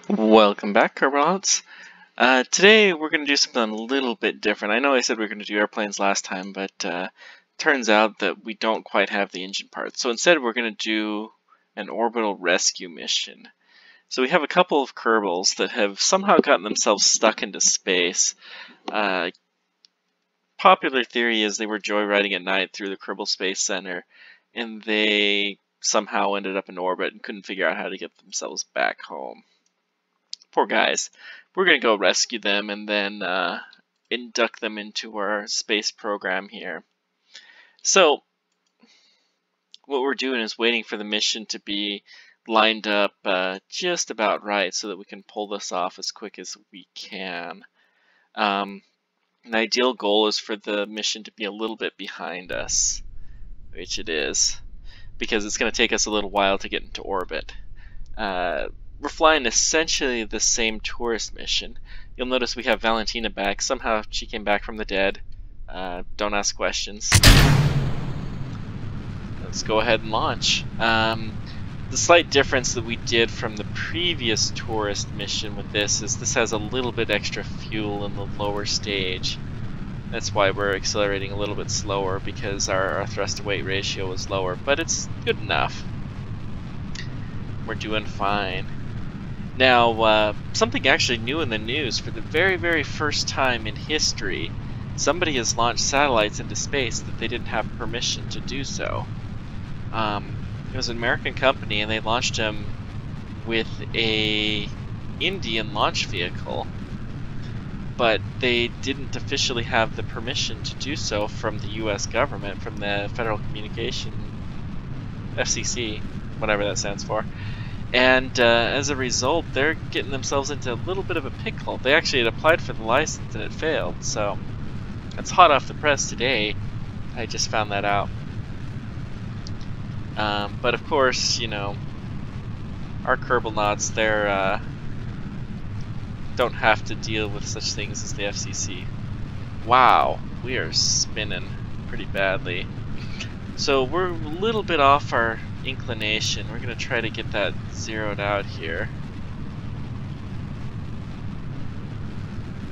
Welcome back, Kerbal. Today we're going to do something a little bit different. I know I said we were going to do airplanes last time, but turns out that we don't quite have the engine parts. So instead we're going to do an orbital rescue mission. So we have a couple of Kerbals that have somehow gotten themselves stuck into space. Popular theory is they were joyriding at night through the Kerbal Space Center, and they somehow ended up in orbit and couldn't figure out how to get themselves back home. Poor guys. We're going to go rescue them and then induct them into our space program here. So what we're doing is waiting for the mission to be lined up just about right so that we can pull this off as quick as we can. An ideal goal is for the mission to be a little bit behind us, which it is, because it's going to take us a little while to get into orbit. We're flying essentially the same tourist mission. You'll notice we have Valentina back. Somehow she came back from the dead. Don't ask questions. Let's go ahead and launch. The slight difference that we did from the previous tourist mission with this is this has a little bit extra fuel in the lower stage. That's why we're accelerating a little bit slower, because our thrust to weight ratio is lower, but it's good enough. We're doing fine. Now, something actually new in the news. For the very, very first time in history, somebody has launched satellites into space that they didn't have permission to do so. It was an American company, and they launched them with a Indian launch vehicle, but they didn't officially have the permission to do so from the US government, from the Federal Communication, FCC, whatever that stands for. And as a result, they're getting themselves into a little bit of a pickle. They actually had applied for the license and it failed, so that's hot off the press today. I just found that out. But of course, you know, our Kerbalnauts, they're don't have to deal with such things as the FCC. Wow, we are spinning pretty badly. So we're a little bit off our inclination. We're going to try to get that zeroed out here.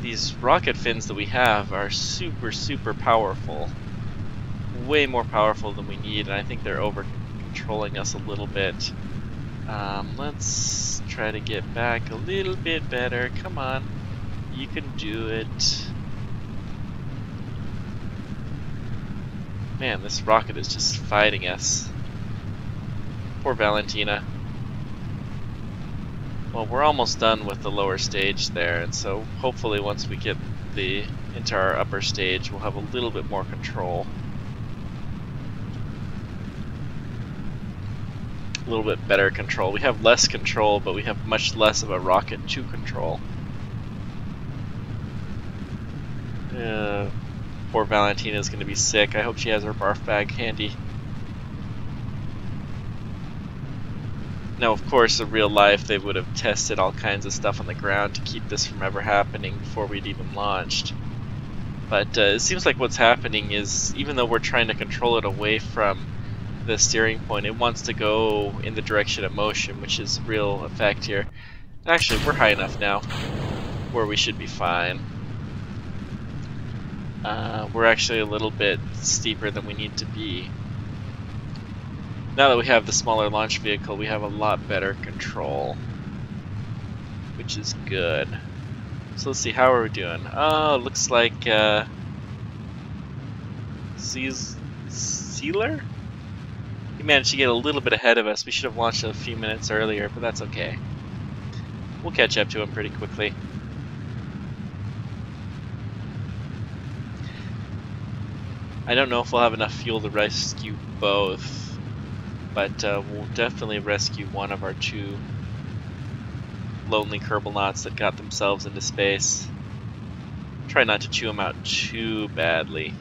These rocket fins that we have are super powerful. Way more powerful than we need, and I think they're over-controlling us a little bit. Let's try to get back a little bit better. Come on, you can do it. Man, this rocket is just fighting us. Poor Valentina. Well, we're almost done with the lower stage there, and so hopefully once we get into our upper stage, we'll have a little bit more control. A little bit better control. We have less control, but we have much less of a rocket to control. Poor Valentina is going to be sick. I hope she has her barf bag handy. Now, of course, in real life, they would have tested all kinds of stuff on the ground to keep this from ever happening before we'd even launched. But it seems like what's happening is, even though we're trying to control it away from the steering point, it wants to go in the direction of motion, which is real effect here. Actually, we're high enough now where we should be fine. We're actually a little bit steeper than we need to be. Now that we have the smaller launch vehicle, we have a lot better control, which is good. So let's see, how are we doing? Oh, it looks like Sealer? He managed to get a little bit ahead of us. We should have launched a few minutes earlier, but that's okay. We'll catch up to him pretty quickly. I don't know if we'll have enough fuel to rescue both, but we'll definitely rescue one of our two lonely Kerbalnauts that got themselves into space. Try not to chew them out too badly.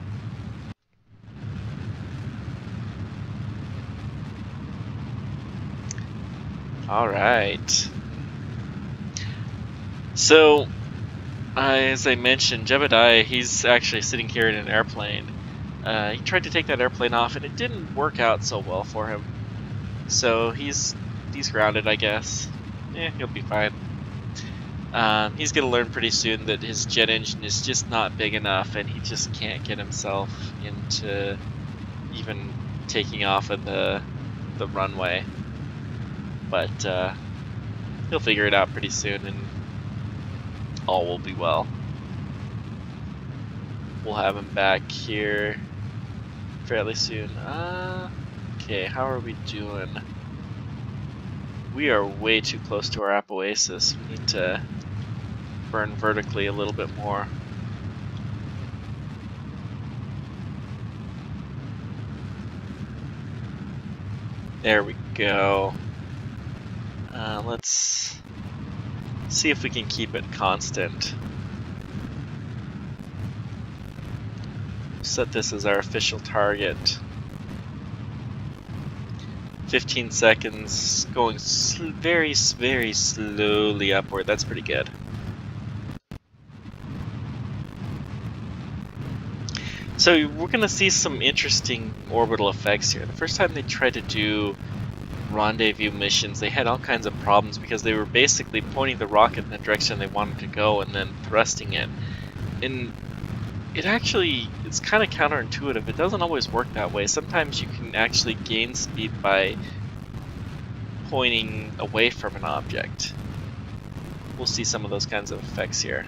Alright. So, as I mentioned, Jebediah, he's actually sitting here in an airplane. He tried to take that airplane off, and it didn't work out so well for him. So he's grounded, I guess. He'll be fine. He's going to learn pretty soon that his jet engine is just not big enough, and he just can't get himself into even taking off of the runway. But he'll figure it out pretty soon, and all will be well. We'll have him back here fairly soon. Okay, how are we doing? We are way too close to our apoapsis. We need to burn vertically a little bit more. There we go. Let's see if we can keep it constant. Set this as our official target. 15 seconds, going very, very slowly upward. That's pretty good. So we're going to see some interesting orbital effects here. The first time they tried to do rendezvous missions, they had all kinds of problems because they were basically pointing the rocket in the direction they wanted to go and then thrusting it. And it's kind of counterintuitive. It doesn't always work that way. Sometimes you can actually gain speed by pointing away from an object. We'll see some of those kinds of effects here.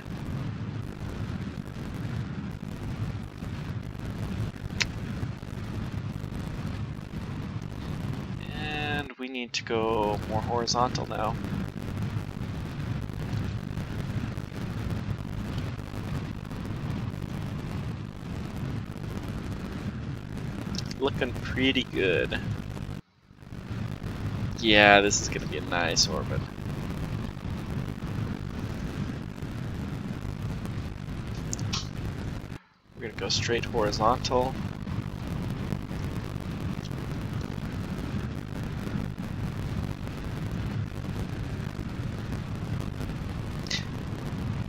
And we need to go more horizontal now. Looking pretty good. Yeah, this is going to be a nice orbit. We're going to go straight horizontal.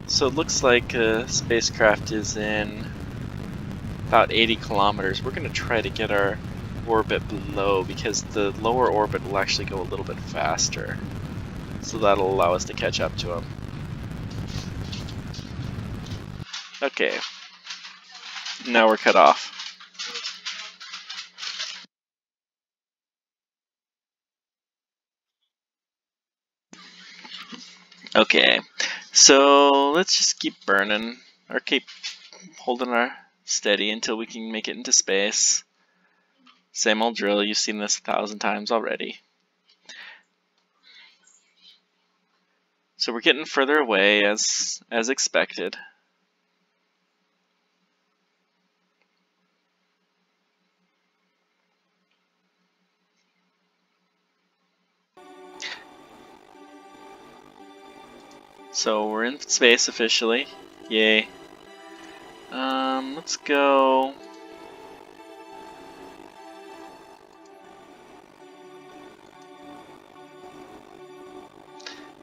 So it looks like a spacecraft is in about 80 kilometers. We're going to try to get our orbit below because the lower orbit will actually go a little bit faster. So that'll allow us to catch up to him. Okay. Now we're cut off. Okay. So let's just keep burning, or keep holding our steady until we can make it into space. Same old drill, you've seen this 1,000 times already. So we're getting further away as expected. So we're in space officially. Yay. Let's go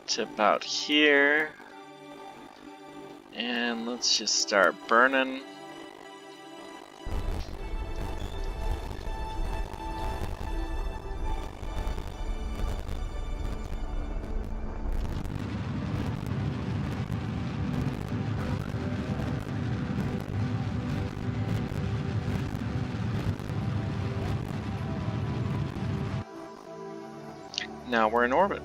to about here, and let's just start burning. Now we're in orbit.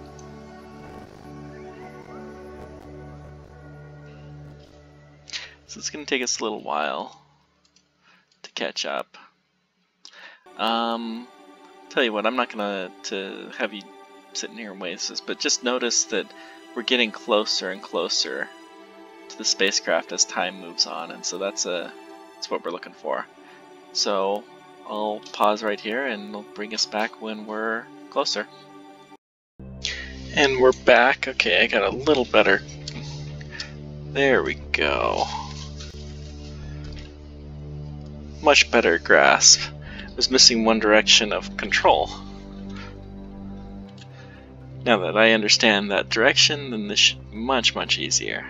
So it's going to take us a little while to catch up. Tell you what, I'm not going to have you sitting here and waste this, but just notice that we're getting closer and closer to the spacecraft as time moves on, and so that's what we're looking for. So I'll pause right here and it'll bring us back when we're closer. And we're back. Okay, I got a little better. There we go. Much better grasp. I was missing one direction of control. Now that I understand that direction, then this should be much, much easier.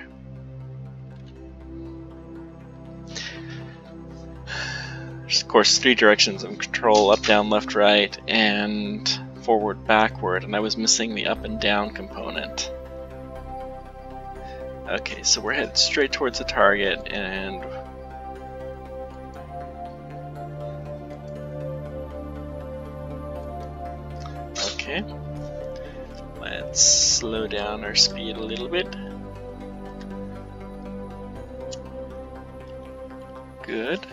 There's of course 3 directions of control: up, down, left, right, and forward, backward, and I was missing the up and down component. Okay, so we're headed straight towards the target, and okay, let's slow down our speed a little bit. Good.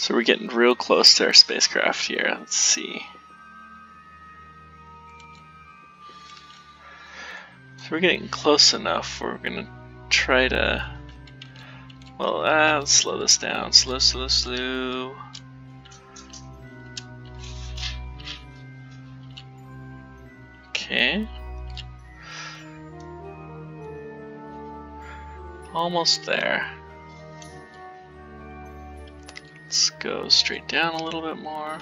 So we're getting real close to our spacecraft here. Let's see. So we're getting close enough. We're gonna try to. Well, let's slow this down. Slow, slow, slow. Okay. Almost there. Let's go straight down a little bit more.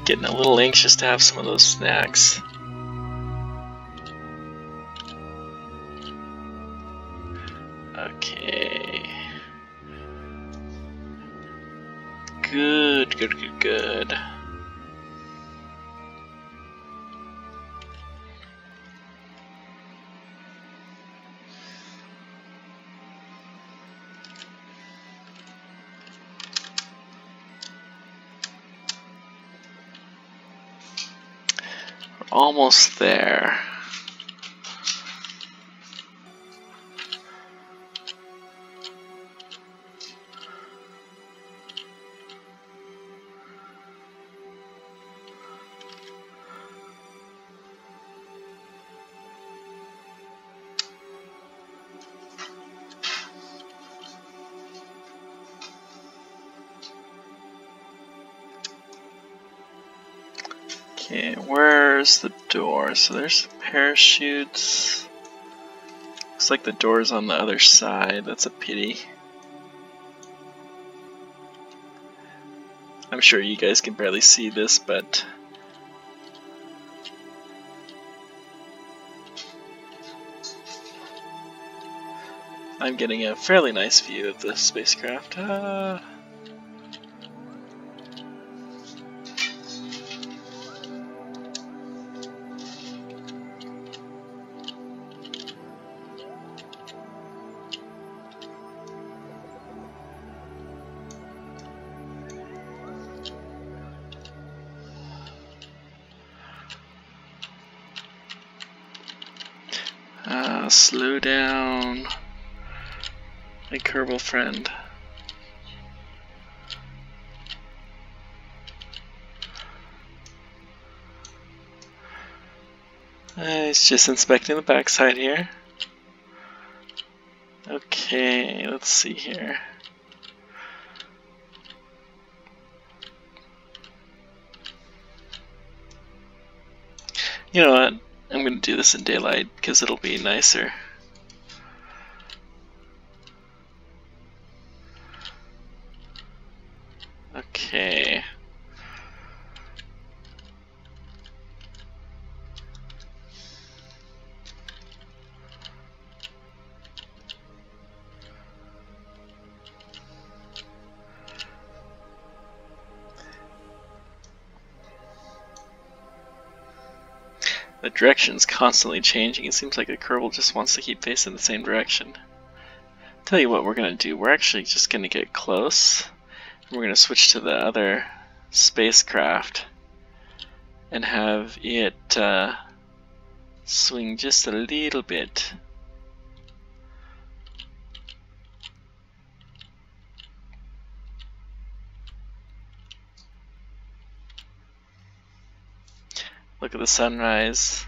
Getting a little anxious to have some of those snacks. Okay. Good, good, good, good. We're almost there. Okay, where's the door? So there's the parachutes. Looks like the door's on the other side. That's a pity. I'm sure you guys can barely see this, but I'm getting a fairly nice view of the spacecraft. Slow down, my Kerbal friend. He's just inspecting the backside here. Okay, let's see here. You know what? I'm going to do this in daylight because it'll be nicer. Okay. The direction's constantly changing. It seems like the Kerbal just wants to keep facing the same direction. Tell you what we're going to do. We're actually just going to get close. We're going to switch to the other spacecraft and have it swing just a little bit. Look at the sunrise.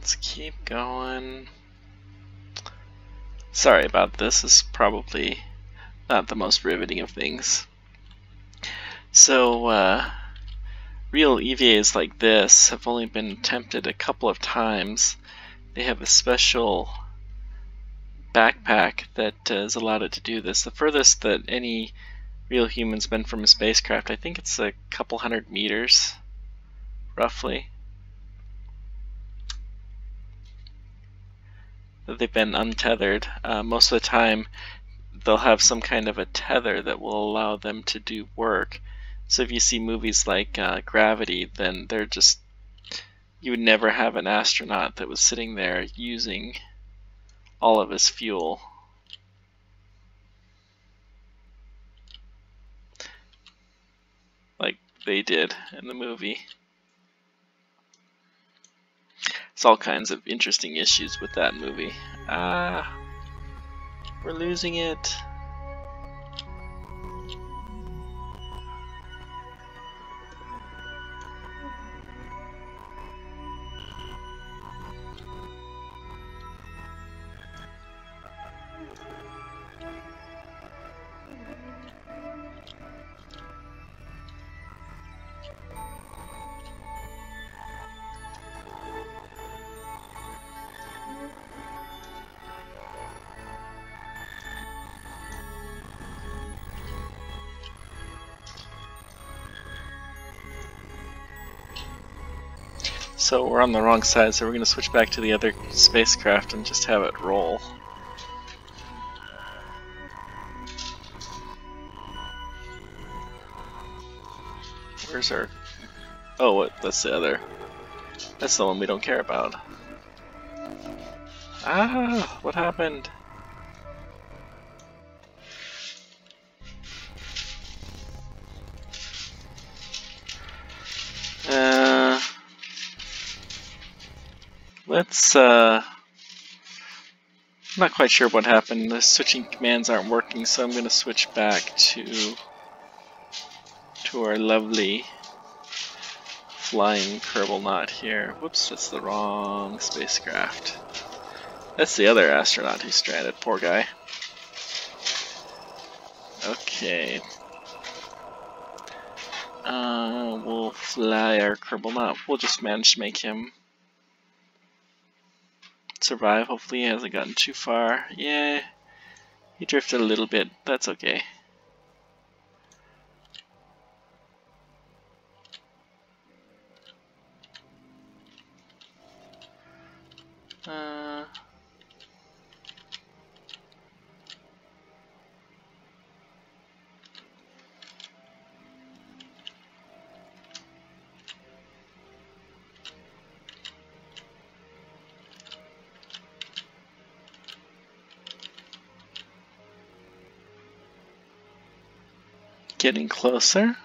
Let's keep going. Sorry about this. This is probably not the most riveting of things. So, real EVAs like this have only been attempted a couple of times. They have a special backpack that has allowed it to do this. The furthest that any real human's been from a spacecraft, I think it's a couple hundred meters, roughly, that they've been untethered. Most of the time they'll have some kind of a tether that will allow them to do work. So if you see movies like Gravity, then they're just, you would never have an astronaut that was sitting there using all of his fuel. Like they did in the movie. It's all kinds of interesting issues with that movie. We're losing it. So we're on the wrong side, so we're going to switch back to the other spacecraft and just have it roll. Where's our... Oh, what? That's the other. That's the one we don't care about. Ah, what happened? I'm not quite sure what happened. The switching commands aren't working, so I'm going to switch back to our lovely flying Kerbal knot here. Whoops, that's the wrong spacecraft. That's the other astronaut who's stranded, poor guy. Okay. We'll fly our Kerbal knot. We'll just manage to make him survive. Hopefully he hasn't gotten too far. Yeah, he drifted a little bit. That's okay. Getting closer.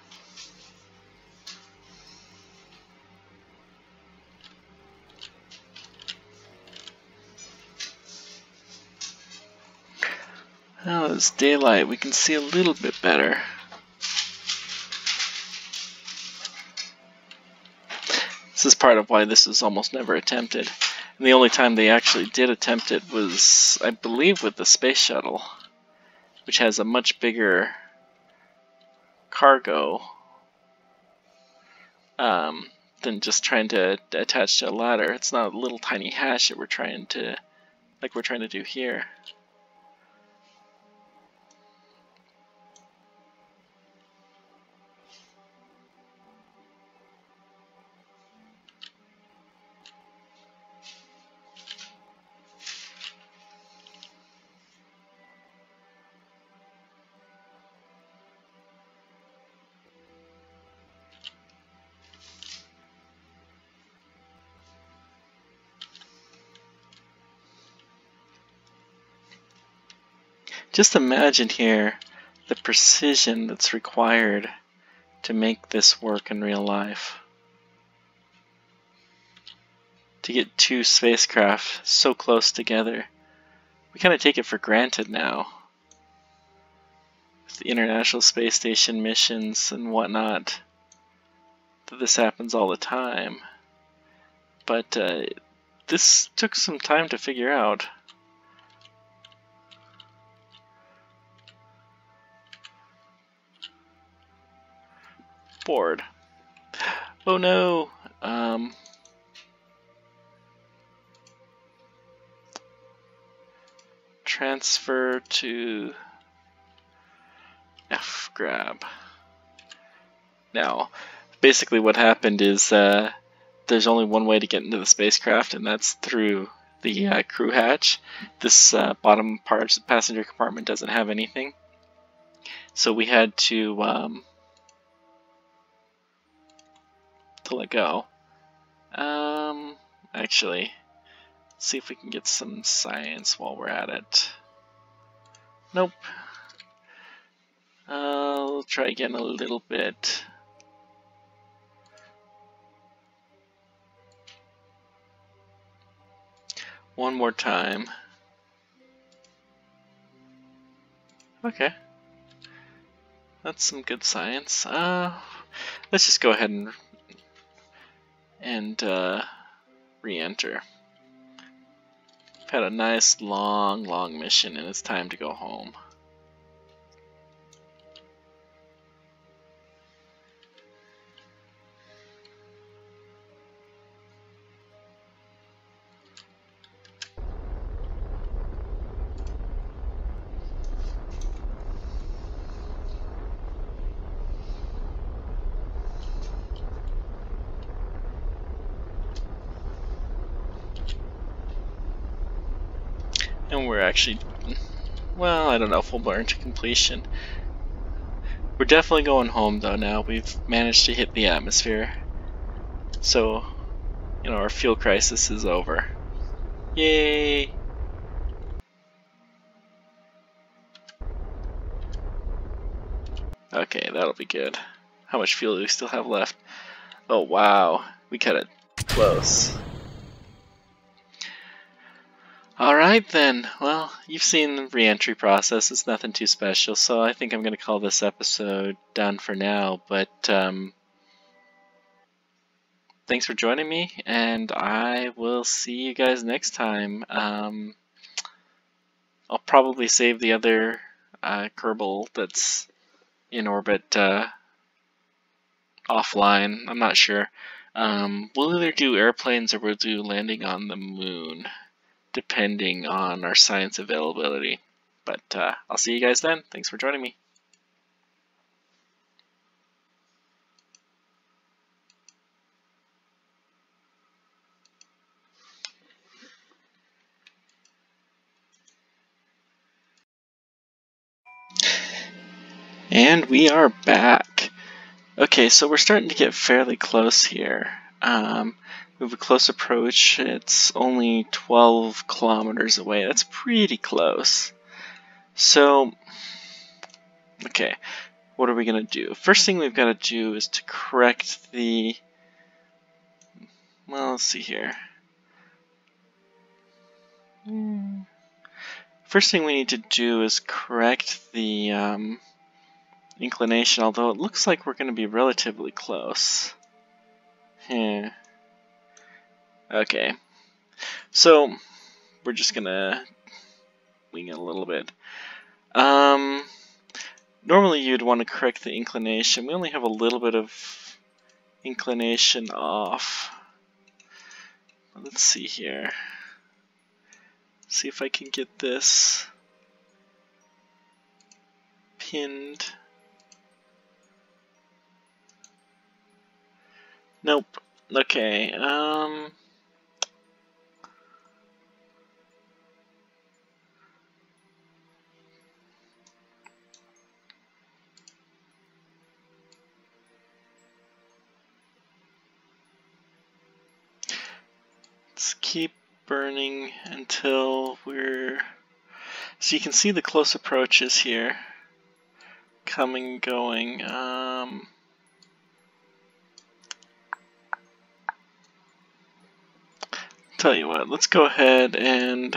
Now it's daylight, we can see a little bit better. This is part of why this is almost never attempted. And the only time they actually did attempt it was, I believe, with the space shuttle, which has a much bigger cargo than just trying to attach to a ladder. It's not a little tiny hatch that we're trying to do here. Just imagine here the precision that's required to make this work in real life. To get two spacecraft so close together. We kind of take it for granted now. With the International Space Station missions and whatnot, that this happens all the time. But this took some time to figure out. Board. Oh no. Transfer to F grab. Now, basically what happened is there's only one way to get into the spacecraft, and that's through the crew hatch. This bottom part, the passenger compartment, doesn't have anything. So we had to let go. Actually, see if we can get some science while we're at it. Nope. We'll try again a little bit. One more time. Okay. That's some good science. Let's just go ahead and re-enter. We've had a nice long mission, and it's time to go home. And we're actually, well, I don't know if we'll burn to completion. We're definitely going home though now. We've managed to hit the atmosphere. So, you know, our fuel crisis is over. Yay! Okay, that'll be good. How much fuel do we still have left? Oh wow, we cut it close. Alright then, well, you've seen the re-entry process. It's nothing too special, so I think I'm going to call this episode done for now, but thanks for joining me, and I will see you guys next time. I'll probably save the other Kerbal that's in orbit offline. I'm not sure. We'll either do airplanes or we'll do landing on the moon, depending on our science availability. But I'll see you guys then. Thanks for joining me. And we are back. Okay, so we're starting to get fairly close here. We have a close approach. It's only 12 kilometers away. That's pretty close. So, okay, what are we going to do? First thing we've got to do is to correct the... Well, let's see here. First thing we need to do is correct the inclination, although it looks like we're going to be relatively close. Okay, so we're just going to wing it a little bit. Normally you'd want to correct the inclination. We only have a little bit of inclination off. Let's see here. See if I can get this pinned. Nope. Okay. Let's keep burning until we're... So you can see the close approaches here. Coming, going. Tell you what, let's go ahead and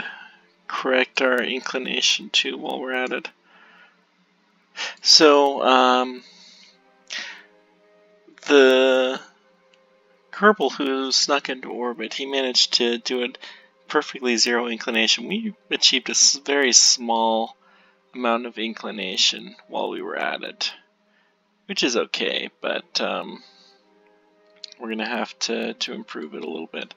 correct our inclination too while we're at it. So, the Kerbal, who snuck into orbit, he managed to do it perfectly zero inclination. We achieved a very small amount of inclination while we were at it, which is okay, but we're gonna have to improve it a little bit.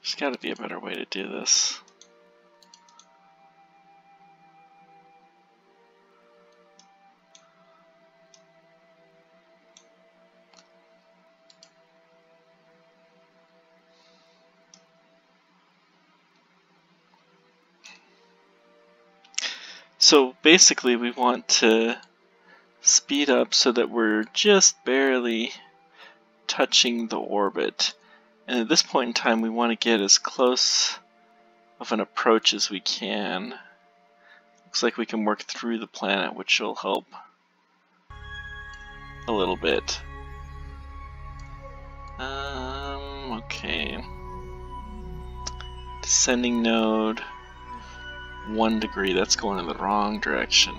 There's gotta be a better way to do this. So basically we want to speed up so that we're just barely touching the orbit. And at this point in time we want to get as close of an approach as we can. Looks like we can work through the planet, which will help a little bit. Okay. Descending node. 1 degree, that's going in the wrong direction.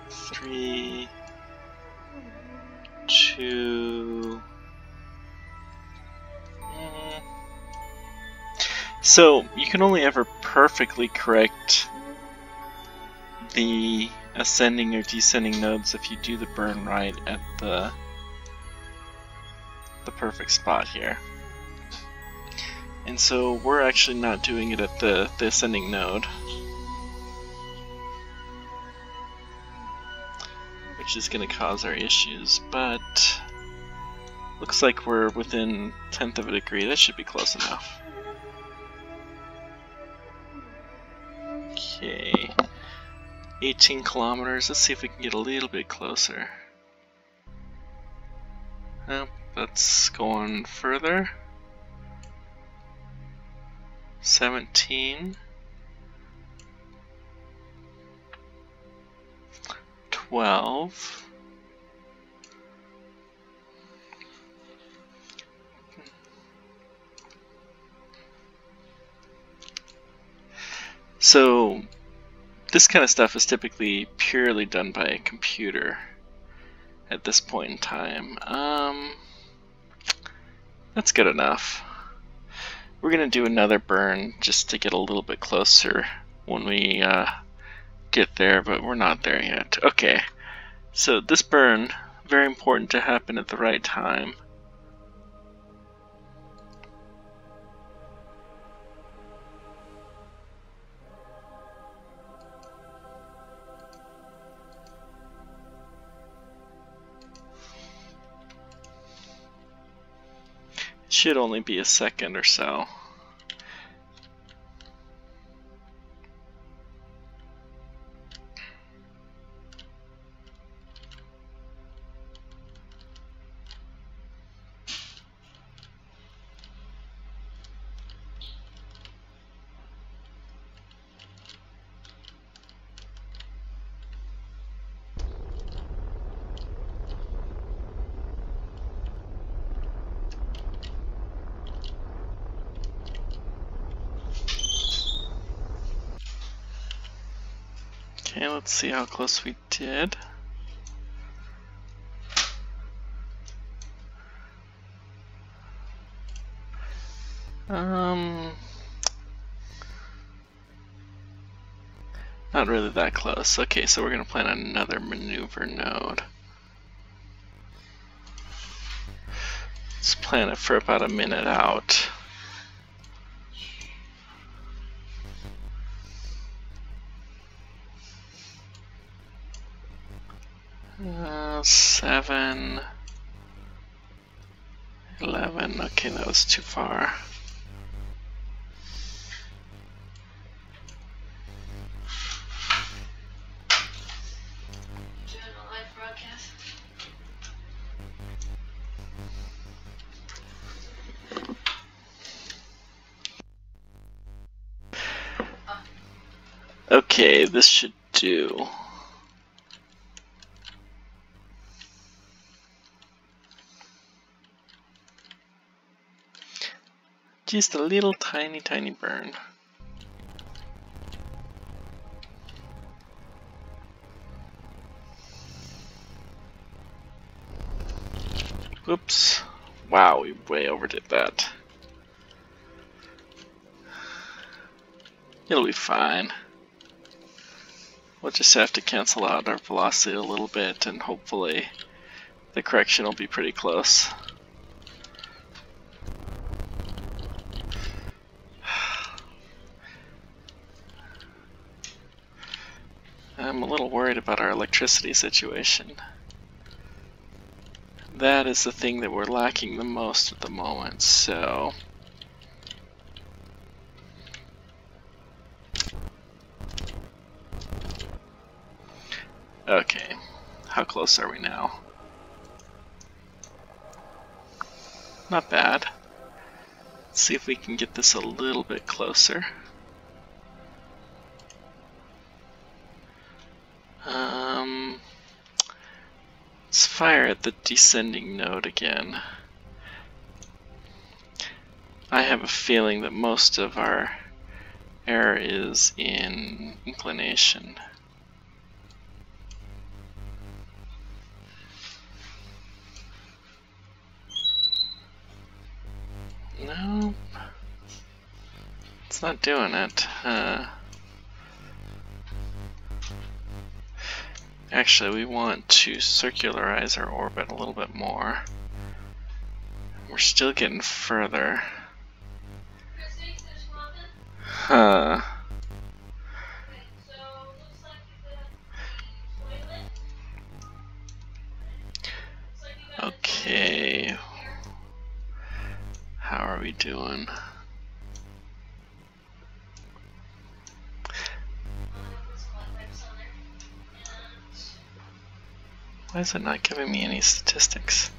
Three, 2. So you can only ever perfectly correct the ascending or descending nodes if you do the burn right at the perfect spot here. And so we're actually not doing it at the ascending node, which is going to cause our issues, but looks like we're within 1/10 of a degree. That should be close enough. Okay, 18 kilometers. Let's see if we can get a little bit closer. Nope, that's going further. 17, 12, so this kind of stuff is typically purely done by a computer at this point in time. That's good enough. We're going to do another burn just to get a little bit closer when we get there, but we're not there yet. Okay, so this burn, very important to happen at the right time. It should only be a second or so. Okay, let's see how close we did. Not really that close. Okay, so we're going to plan another maneuver node. Let's plan it for about a minute out. Seven, 11. Okay, that was too far. Okay, this should do. just a little tiny burn. Whoops. Wow, we way overdid that. It'll be fine. We'll just have to cancel out our velocity a little bit, and hopefully the correction will be pretty close. I'm a little worried about our electricity situation. That is the thing that we're lacking the most at the moment, so... Okay, how close are we now? Not bad. Let's see if we can get this a little bit closer. Let's fire at the descending node again. I have a feeling that most of our error is in inclination. Nope. It's not doing it. Actually, we want to circularize our orbit a little bit more. We're still getting further. Huh. Okay. How are we doing? Why is it not giving me any statistics?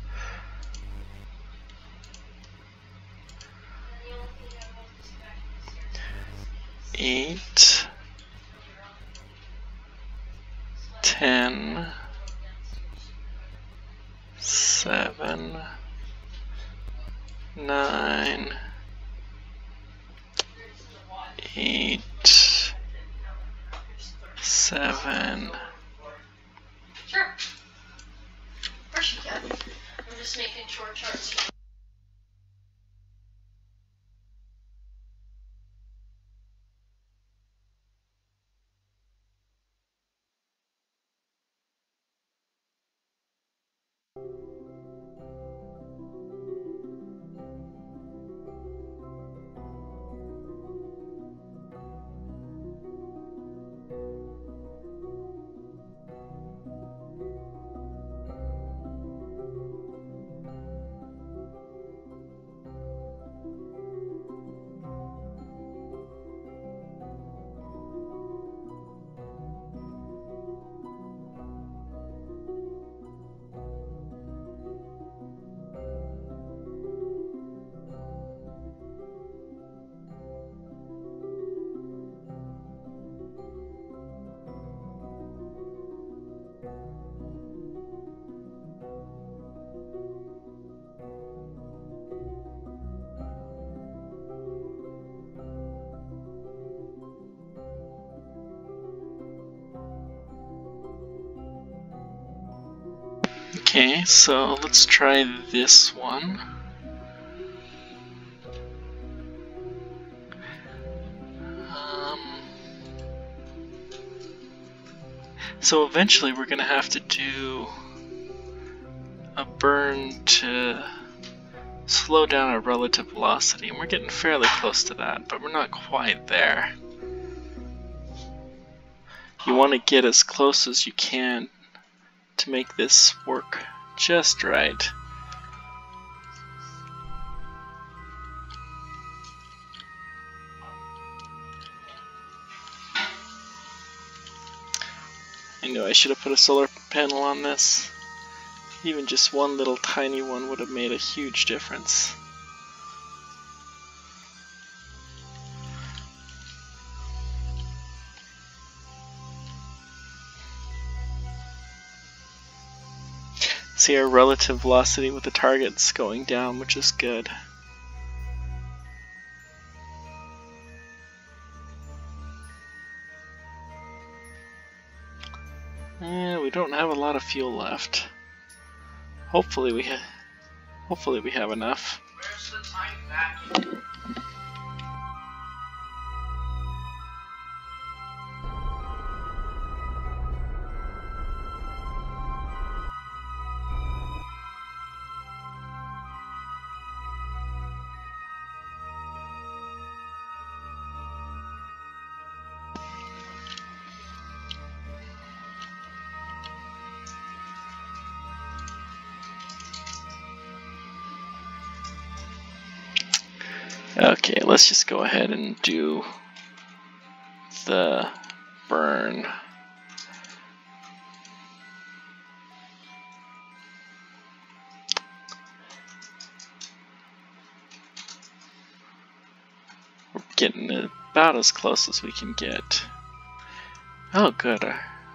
Eight, 10, 7, 9, 8, 7. Sure. Of course you can. I'm just making short charts. Okay, so let's try this one. So eventually we're going to have to do a burn to slow down our relative velocity, and we're getting fairly close to that, but we're not quite there. You want to get as close as you can to make this work just right. I knew I should have put a solar panel on this. Even just one little tiny one would have made a huge difference. See our relative velocity with the targets going down, which is good. We don't have a lot of fuel left. Hopefully we have enough. Where's the time vacuum? Okay, let's just go ahead and do the burn. We're getting about as close as we can get. Oh good,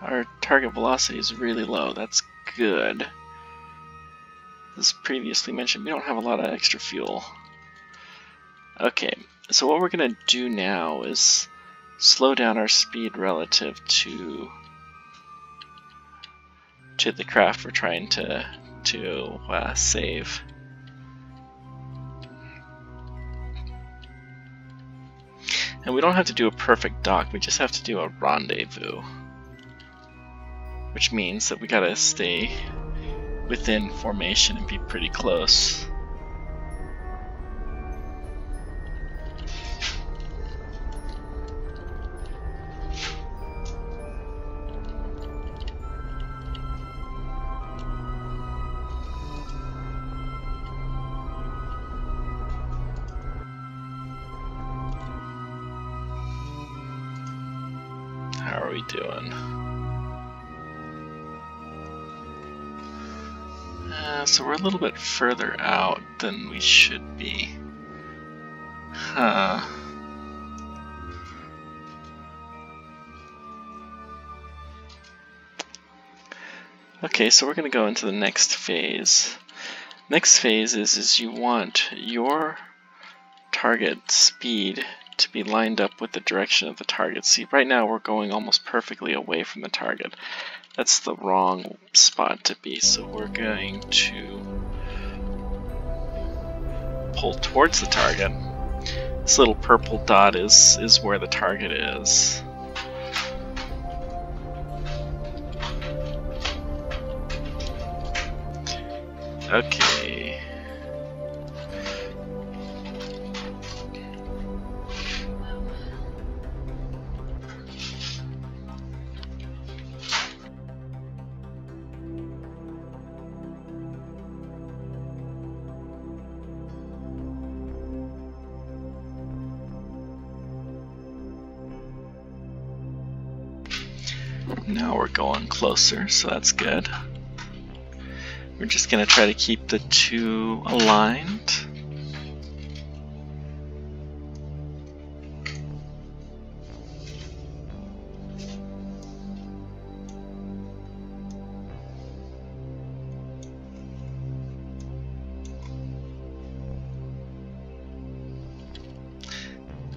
our target velocity is really low. That's good. As previously mentioned, we don't have a lot of extra fuel. Okay, so what we're going to do now is slow down our speed relative to the craft we're trying to save. And we don't have to do a perfect dock, we just have to do a rendezvous. Which means that we gotta stay within formation and be pretty close. How are we doing? So we're a little bit further out than we should be. Huh. Okay, so we're going to go into the next phase. Next phase is you want your target speed to be lined up with the direction of the target. See, right now we're going almost perfectly away from the target. That's the wrong spot to be, so we're going to pull towards the target. This little purple dot is where the target is. Okay. Now we're going closer, so that's good. We're just going to try to keep the two aligned.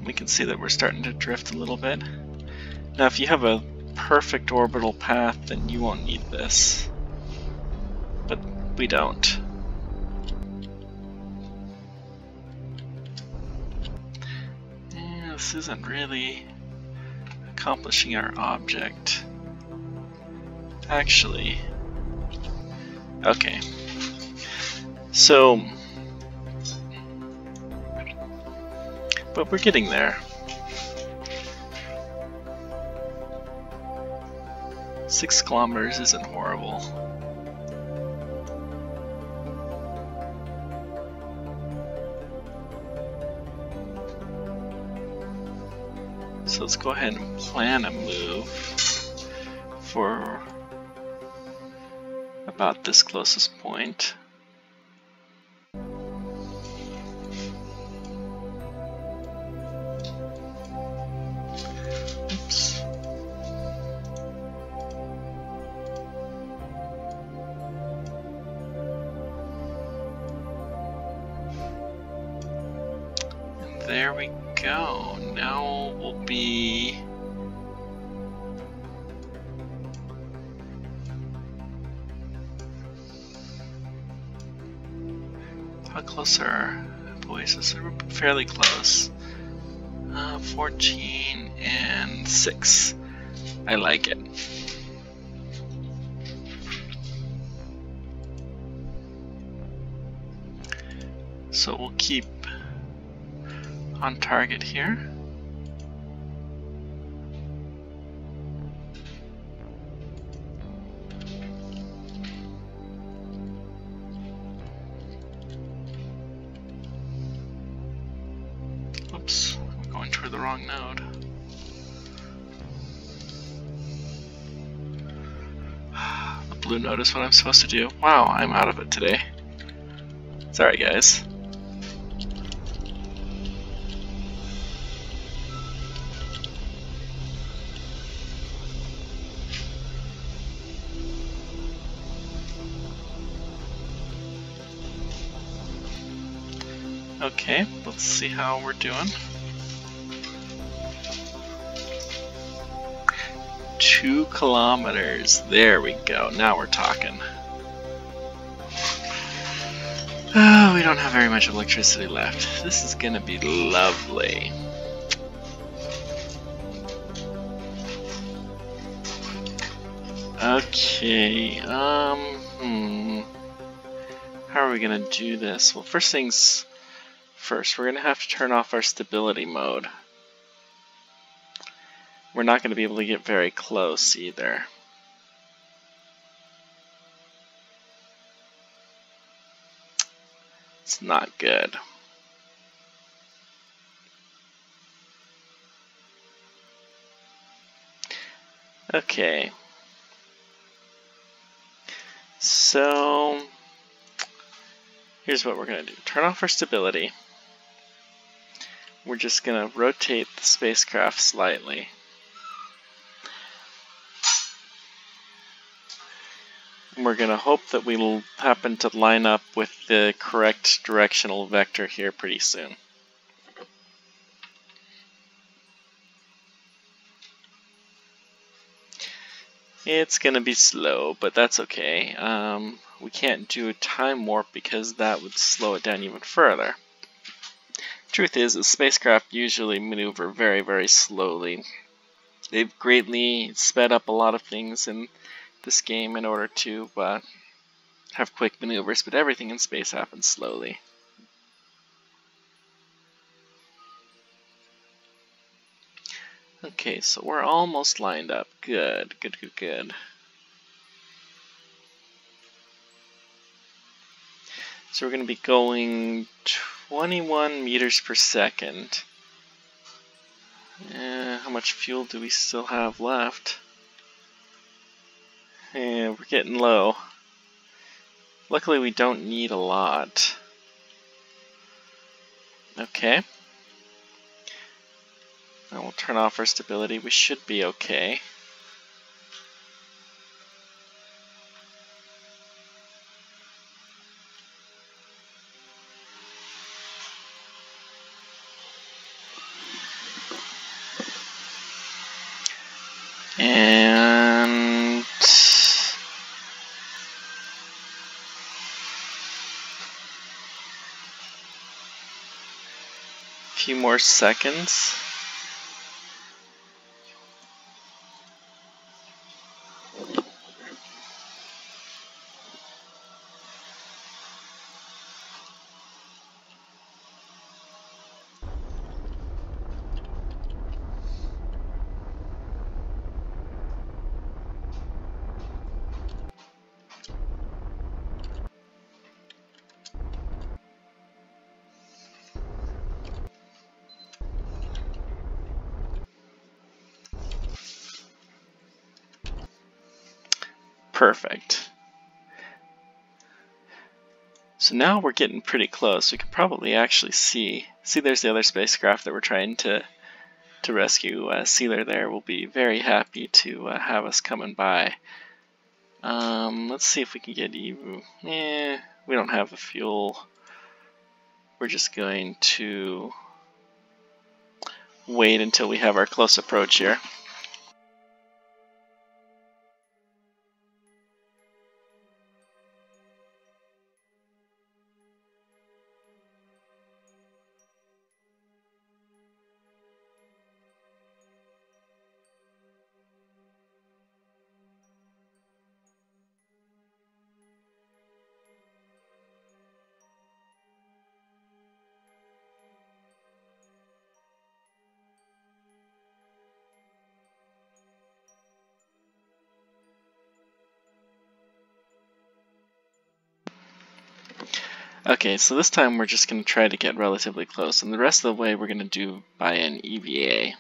We can see that we're starting to drift a little bit. Now if you have a perfect orbital path, then you won't need this. But we don't. Yeah, this isn't really accomplishing our object. Actually, okay. So, but we're getting there. 6 kilometers isn't horrible. So let's go ahead and plan a move for about this closest point. Oops. And there we go. Now we'll be How close are our voices? We're fairly close. 14 and 6. I like it. So we'll keep on target here. Oops, I'm going toward the wrong node. The blue node is what I'm supposed to do. Wow, I'm out of it today. Sorry, guys. Okay, let's see how we're doing. 2 kilometers. There we go. Now we're talking. Oh, we don't have very much electricity left. This is gonna be lovely. Okay, how are we gonna do this? Well, first things first, we're gonna have to turn off our stability mode. We're not gonna be able to get very close either. It's not good. Okay. So here's what we're going to do. Turn off our stability. We're just going to rotate the spacecraft slightly. And we're going to hope that we'll happen to line up with the correct directional vector here pretty soon. It's going to be slow, but that's okay. We can't do a time warp because that would slow it down even further. Truth is, the spacecraft usually maneuver very, very slowly. They've greatly sped up a lot of things in this game in order to have quick maneuvers, but everything in space happens slowly. Okay, so we're almost lined up. Good, good, good, good. So we're going to be going 21 meters per second. How much fuel do we still have left? We're getting low. Luckily we don't need a lot. Okay. Now we'll turn off our stability. We should be okay. And a few more seconds. Perfect. So now we're getting pretty close. We can probably actually see there's the other spacecraft that we're trying to rescue. Sealer there will be very happy to have us coming by. Let's see if we can get even. We don't have the fuel. We're just going to wait until we have our close approach here. Okay, so this time we're just going to try to get relatively close, and the rest of the way we're going to do by an EVA.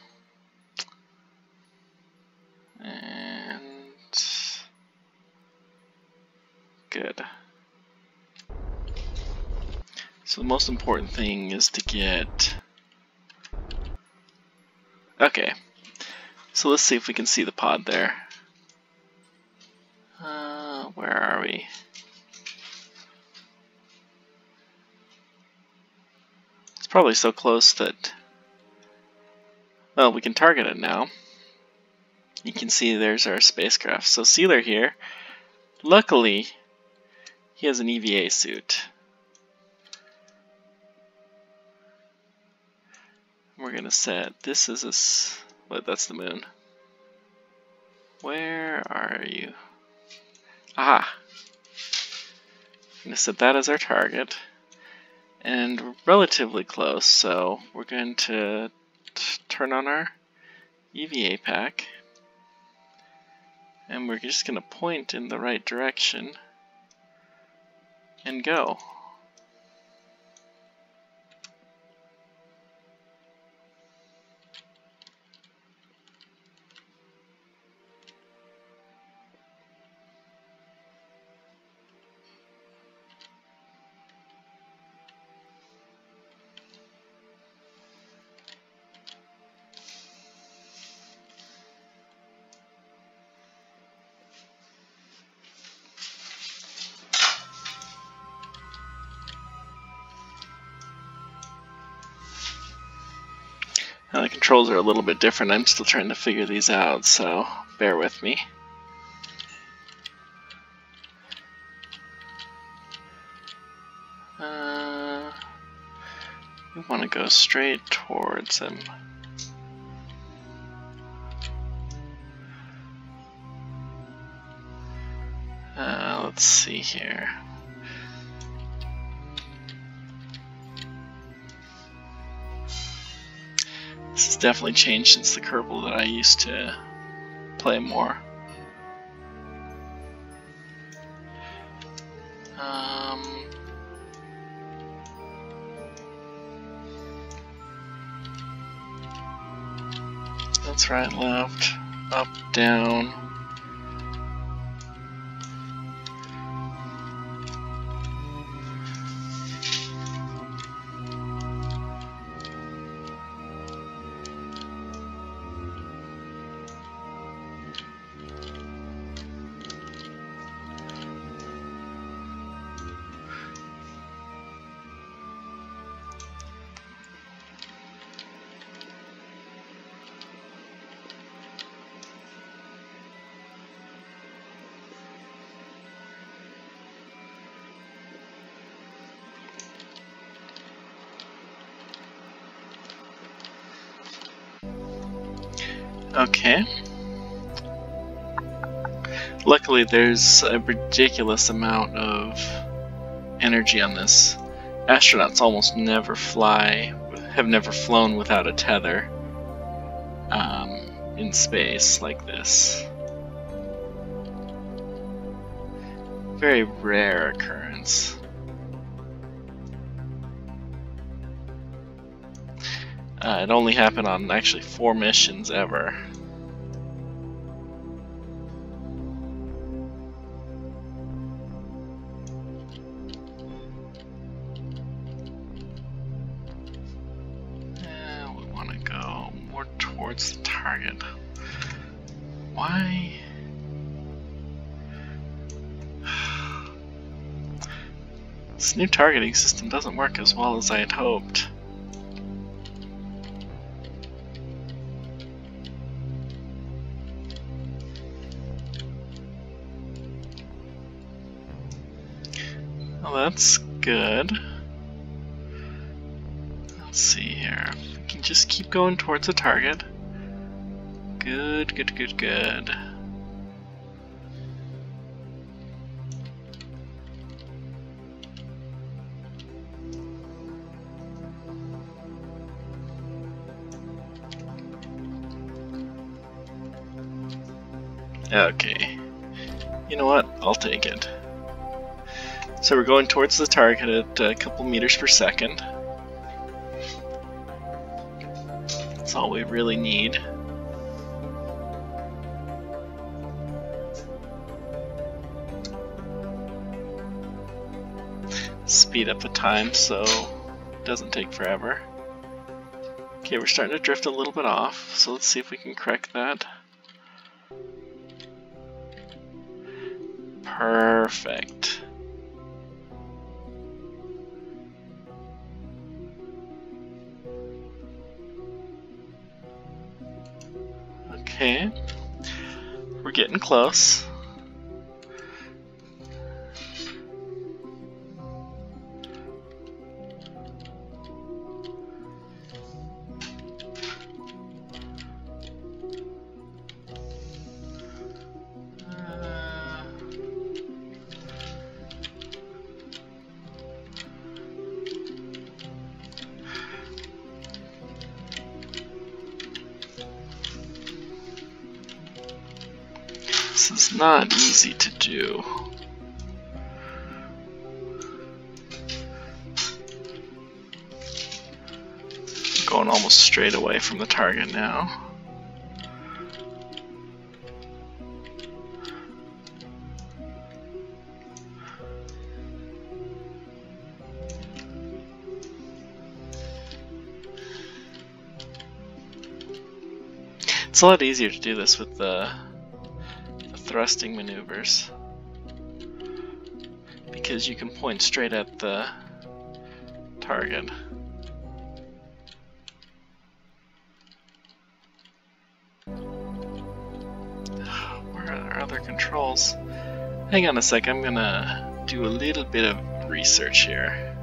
And good. So the most important thing is to get... Okay, so let's see if we can see the pod there. Where are we? It's probably so close that... Well, we can target it now. You can see there's our spacecraft. So Sealer here, luckily, he has an EVA suit. We're gonna set, this is a, what, that's the moon. Where are you? Aha! I'm gonna set that as our target. And we're relatively close, so we're going to turn on our EVA pack. And we're just gonna point in the right direction and go. Now the controls are a little bit different. I'm still trying to figure these out, so bear with me. We want to go straight towards him. Let's see here. This has definitely changed since the Kerbal that I used to play more. That's right, left, up, down. Okay. Luckily there's a ridiculous amount of energy on this. Astronauts almost never have never flown without a tether in space like this. Very rare occurrence. It only happened on actually 4 missions ever. We want to go more towards the target. Why? This new targeting system doesn't work as well as I had hoped. Well, that's good. Let's see here. We can just keep going towards the target. Good, good, good, good. Okay. You know what? I'll take it. So we're going towards the target at a couple meters per second. That's all we really need. Speed up the time so it doesn't take forever. Okay, we're starting to drift a little bit off, so let's see if we can correct that. Perfect. Okay, we're getting close. This is not easy to do. Going almost straight away from the target now. It's a lot easier to do this with the thrusting maneuvers, because you can point straight at the target. Where are our other controls? Hang on a sec, I'm gonna do a little bit of research here.